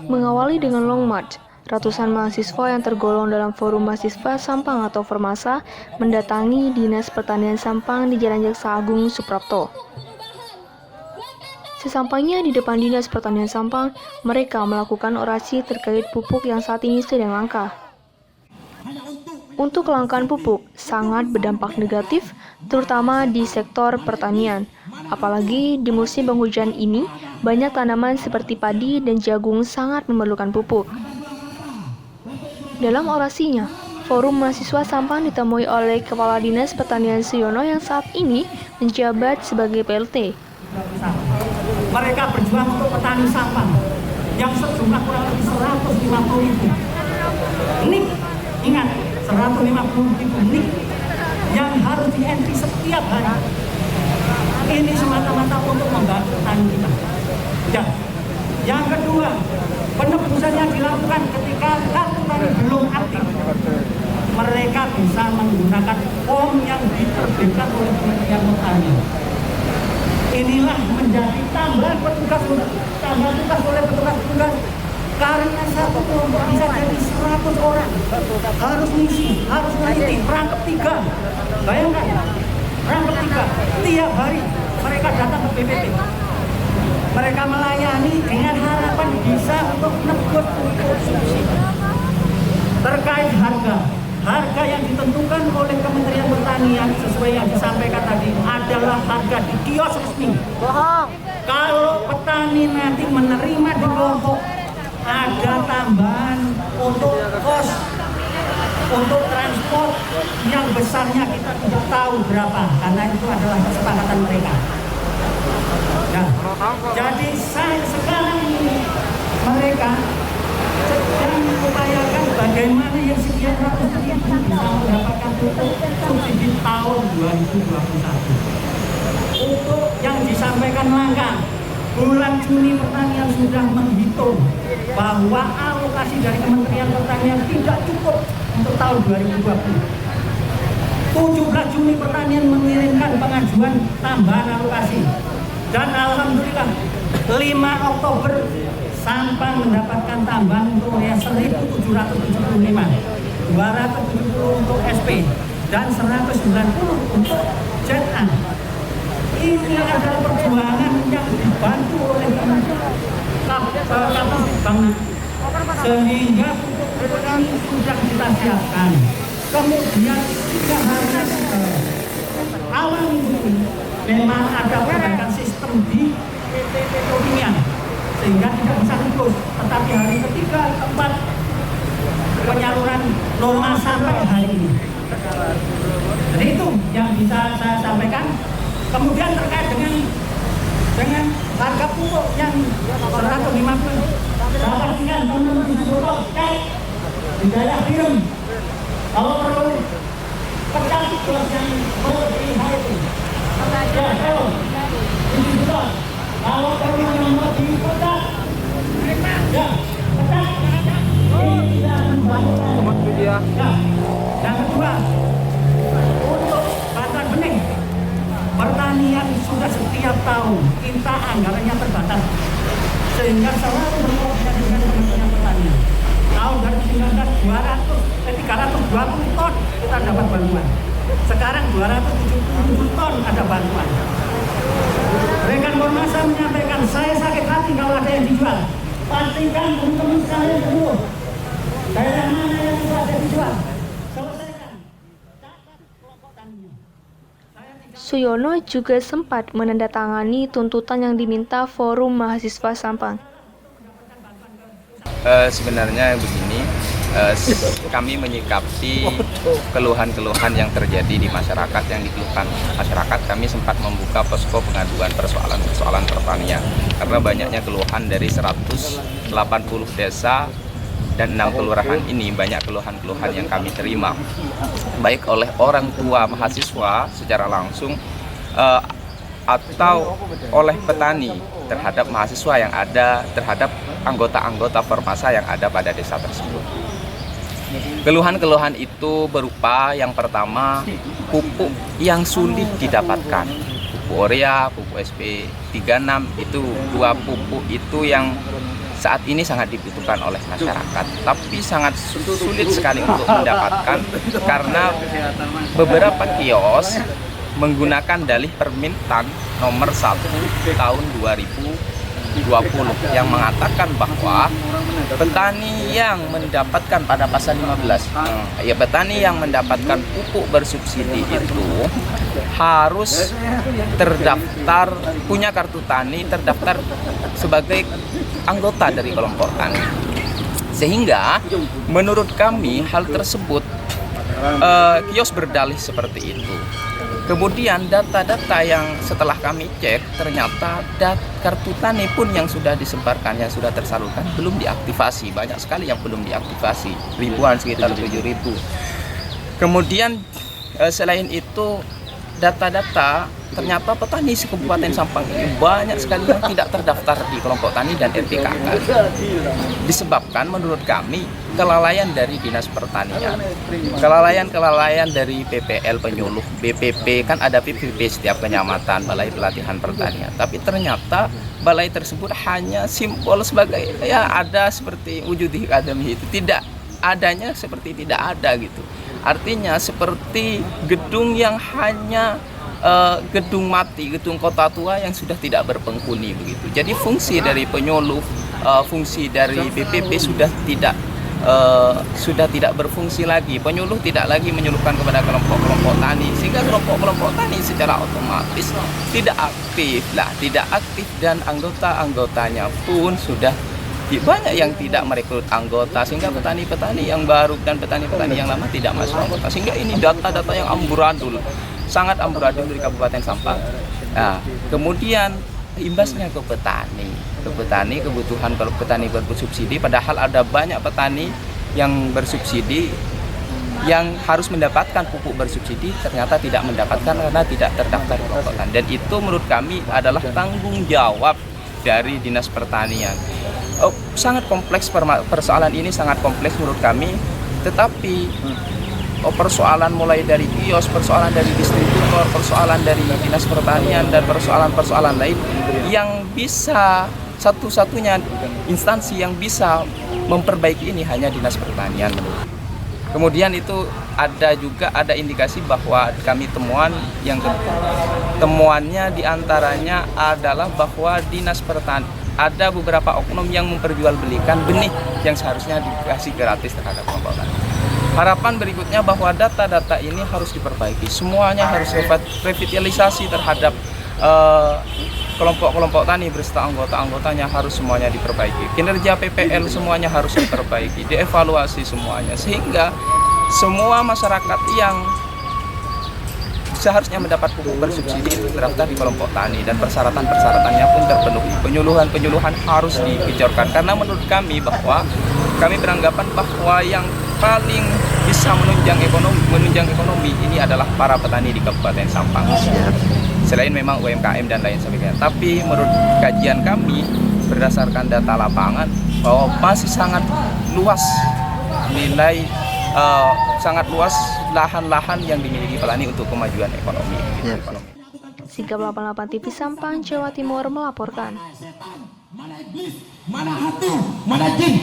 Mengawali dengan long march, ratusan mahasiswa yang tergolong dalam forum mahasiswa Sampang atau Formasa mendatangi Dinas Pertanian Sampang di Jalan Jaksa Agung Suprapto. Sesampainya di depan Dinas Pertanian Sampang, mereka melakukan orasi terkait pupuk yang saat ini sedang langka. Untuk kelangkaan pupuk sangat berdampak negatif, terutama di sektor pertanian. Apalagi di musim penghujan ini, banyak tanaman seperti padi dan jagung sangat memerlukan pupuk. Dalam orasinya, Forum Mahasiswa Sampang ditemui oleh Kepala Dinas Pertanian Suyono yang saat ini menjabat sebagai PLT. Mereka berjuang untuk petani Sampang yang sejumlah kurang lebih 150.000 nik. Ingat, 150.000 nik yang harus di-entry setiap hari. Ini semata-mata untuk membantu petani kita. Ya. Yang kedua, penebusan yang dilakukan ketika kartu tani belum aktif. Mereka bisa menggunakan form yang diterbitkan oleh Kementerian Pertanian. Inilah menjadi tambahan petugas oleh petugas karena satu kelompok bisa jadi 100 orang harus ngisi, harus meneliti perangkap 3. Bayangkan, perangkap 3 tiap hari mereka datang ke BPT. Mereka melayani dengan harapan bisa untuk nebus pupuk subsidi. Terkait harga yang ditentukan oleh Kementerian Pertanian sesuai yang disampaikan tadi adalah harga di kios resmi. Bohong. Kalau petani nanti menerima di kelompok, ada tambahan untuk kos, untuk transport yang besarnya kita tidak tahu berapa, karena itu adalah kesepakatan mereka. Nah, jadi sekarang ini mereka sedang mengupayakan bagaimana yang sekian ratus ribu bisa mendapatkan pupuk subsidi tahun 2021. Untuk yang disampaikan langka, bulan Juni Pertanian sudah menghitung bahwa alokasi dari Kementerian Pertanian tidak cukup untuk tahun 2020. 17 Juni Pertanian mengirimkan pengajuan tambahan alokasi. Dan alhamdulillah 5 Oktober Sampang mendapatkan tambahan untuk yang 1.775, 270 untuk SP, dan 190 untuk ZA. Ini adalah perjuangan yang dibantu oleh Kapus sehingga ini sudah kita siapkan. Kemudian tidak hanya awal ini memang ada perbaikan sistem di Petroleum sehingga tidak bisa lulus. Tetapi hari ketiga, keempat penyaluran normal sampai hari ini. Jadi itu yang bisa saya sampaikan. Kemudian terkait dengan harga pupuk yang 150, dapat tinggal teman-teman cek di daerah Birem. Kalau perlu pecah kios yang perlu di-highlight. Ya, kalau distributor, kalau perlu yang mau dipecah, ya, pecah. Ini tidak membantu. Ya, yang kedua, untuk bantuan benih. Pertanian sudah setiap tahun kita anggarannya terbatas sehingga selalu berkoordinasi dengan Kementerian Pertanian. Tahun 2019 320 ton kita dapat bantuan. Sekarang 277 ton ada bantuan. Rekan Formasa menyampaikan, saya sakit hati kalau ada yang dijual. Pastikan teman-teman sekalian dulu daerah mana yang bisa ada dijual. Suyono juga sempat menandatangani tuntutan yang diminta Forum Mahasiswa Sampang. Sebenarnya begini, kami menyikapi keluhan-keluhan yang terjadi di masyarakat yang dikeluhkan masyarakat. Kami sempat membuka posko pengaduan persoalan pertanian karena banyaknya keluhan dari 180 desa dan 6 kelurahan ini, banyak keluhan-keluhan yang kami terima baik oleh orang tua mahasiswa secara langsung atau oleh petani terhadap mahasiswa yang ada, terhadap anggota-anggota Formasa yang ada pada desa tersebut. Keluhan-keluhan itu berupa yang pertama, pupuk yang sulit didapatkan. pupuk urea, pupuk SP36, itu dua pupuk itu yang saat ini sangat dibutuhkan oleh masyarakat, tapi sangat sulit sekali untuk mendapatkan karena beberapa kios menggunakan dalih Permintan nomor 1 tahun 2020 yang mengatakan bahwa petani yang mendapatkan pada pasal 15, petani yang mendapatkan pupuk bersubsidi itu harus terdaftar, punya kartu tani, terdaftar sebagai anggota dari kelompok tani. Sehingga menurut kami hal tersebut kios berdalih seperti itu. Kemudian data-data yang setelah kami cek, ternyata kartu tani pun yang sudah disebarkan, yang sudah tersalurkan belum diaktifasi. Banyak sekali yang belum diaktifasi, ribuan, sekitar 7.000. Kemudian selain itu data-data, ternyata petani se-Kabupaten Sampang ini banyak sekali yang tidak terdaftar di kelompok tani dan RPKK. Disebabkan menurut kami kelalaian dari Dinas Pertanian, kelalaian dari PPL penyuluh, BPP, kan ada PPP setiap kecamatan, Balai Pelatihan Pertanian. Tapi ternyata balai tersebut hanya simbol sebagai, ya ada seperti wujud di akademi itu, tidak adanya seperti tidak ada gitu. Artinya seperti gedung yang hanya gedung mati, gedung kota tua yang sudah tidak berpenghuni begitu. Jadi fungsi dari penyuluh, fungsi dari BPP sudah tidak berfungsi lagi. Penyuluh tidak lagi menyuluhkan kepada kelompok-kelompok tani, sehingga kelompok-kelompok tani secara otomatis tidak aktif dan anggota-anggotanya pun sudah banyak yang tidak merekrut anggota, sehingga petani-petani yang baru dan petani-petani yang lama tidak masuk anggota, sehingga ini data-data yang amburadul, sangat amburadul dari Kabupaten Sampang. Nah, kemudian imbasnya ke petani, kebutuhan kalau petani bersubsidi, padahal ada banyak petani yang bersubsidi yang harus mendapatkan pupuk bersubsidi, ternyata tidak mendapatkan karena tidak terdaftar di kelompok tani. Dan itu menurut kami adalah tanggung jawab dari Dinas Pertanian. Sangat kompleks, persoalan ini sangat kompleks menurut kami, tetapi persoalan mulai dari kios, persoalan dari distributor, persoalan dari Dinas Pertanian, dan persoalan-persoalan lain yang bisa, satu-satunya instansi yang bisa memperbaiki ini hanya Dinas Pertanian. Kemudian itu ada indikasi bahwa kami temuannya diantaranya adalah bahwa Dinas Pertanian ada beberapa oknum yang memperjualbelikan benih yang seharusnya dikasih gratis terhadap kelompok tani. Harapan berikutnya bahwa data-data ini harus diperbaiki, semuanya harus revitalisasi terhadap kelompok-kelompok tani beserta anggota-anggotanya, harus semuanya diperbaiki. Kinerja PPL semuanya harus diperbaiki, dievaluasi semuanya, sehingga semua masyarakat yang seharusnya mendapat pupuk bersubsidi itu terdaftar di kelompok tani dan persyaratan-persyaratannya pun terpenuhi. Penyuluhan harus digejarkan, karena menurut kami beranggapan bahwa yang paling bisa menunjang ekonomi ini adalah para petani di Kabupaten Sampang. Selain memang UMKM dan lain sebagainya. Tapi menurut kajian kami berdasarkan data lapangan bahwa masih sangat luas lahan-lahan yang dimiliki petani untuk kemajuan ekonomi. Sigap 88 TV Sampang, Jawa Timur melaporkan. Mana iblis, mana hantu, mana jin.